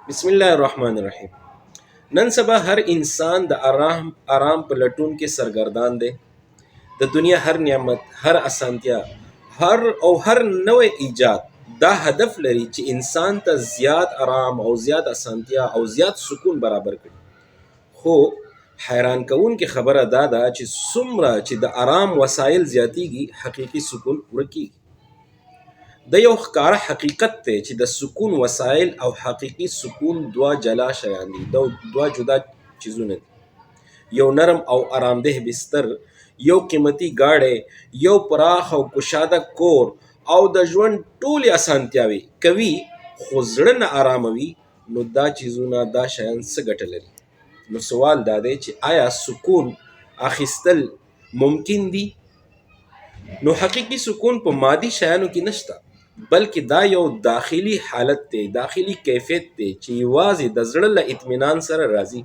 बिस्मिल्लाहिर्रहमानिर्रहीम। नन सबा हर इंसान द आराम په لټون کې سرګردان دی. د دنیا هر نعمت، هر اسانتیا، هر نوې ایجاد دا هدف لري چې انسان ته زیات آرام او زیات اسانتیا او زیات سکون برابر کړي. خو حیران کوونکې خبره دا ده چې څومره چې د آرام وسایل زیاتیږي، حقیقي سکون ورکیږي. د یو ښکاره حقیقت دی چې د سکون وسایل او حقیقي سکون دوه جلا شیان دي، دوه جدا چیزونه دي. یو نرم او آرامده بستر، یو قیمتي ګاډی، یو پراخ او کشاده کور او د ژوند ټولې اسانتیاوې کوي، خو زړه نه آراموي. نو دا چیزونه، دا شیان څه ګټه لري؟ نو سوال دا دی چې آیا سکون اخیستل ممکن دي؟ نو حقیقي سکون په مادي شیانو کې نشته، بلکې دا یو داخلي حالت دی، داخلي کیفیت دی چې یوازې د زړه له اطمینان سره راځي.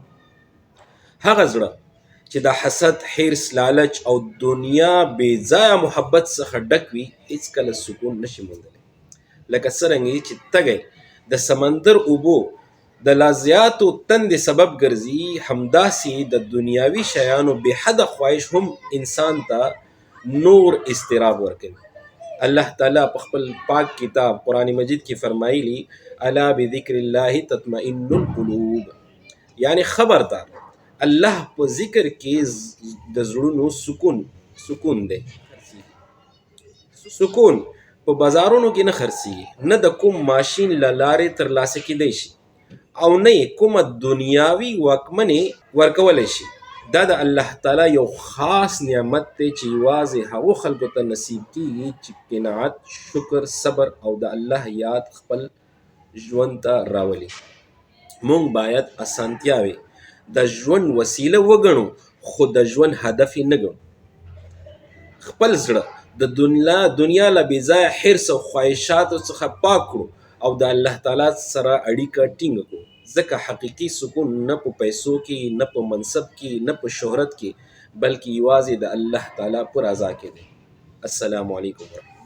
هغه زړه چې د حسد، حرص، لالچ او دنیا بې ځایه محبت څخه ډک وي، هیڅکله سکون نشي موندلی. لکه څرنګه چې تږی د سمندر اوبو د لا زیاتو تندې سبب ګرځي، همداسې د دنیاوي شیانو بې حده خواهش هم انسان ته نور اضطراب ورکوي. الله تعالی په خپل پاک کتاب قرآن مجید کې فرمایلی: الا بذکر الله تطمئن القلوب، یعنی خبردار، الله په ذکر کې د زړونو سکون دی. سکون په بازارونو کې نه خرڅیږي، نه د کوم ماشین له لارې ترلاسه کیدی شي، او نه یې کومه دنیاوي واکمنې ورکولی شي. دا د الله تعالی یو خاص نعمت دی چې یوازې هغو خلکو ته نصیب کیږي چې قناعت، شکر، صبر او د الله یاد خپل ژوند ته راولي. مونږ باید اسانتیاوې د ژوند وسیله وګڼو، خو د ژوند هدف یې نه ګڼو. خپل زړه د دنیا له بې ځایه حرص او خواهشاتو څخه پاک کړو او د الله تعالی سره اړیکه ټینګه کړو، ځکه حقیقي سکون نه په پیسو کې، نه په منصب کې، نه په شهرت کې، بلکې یوازې د الله تعالی په رضا کې دی. السلام علیکم ورحمة الله.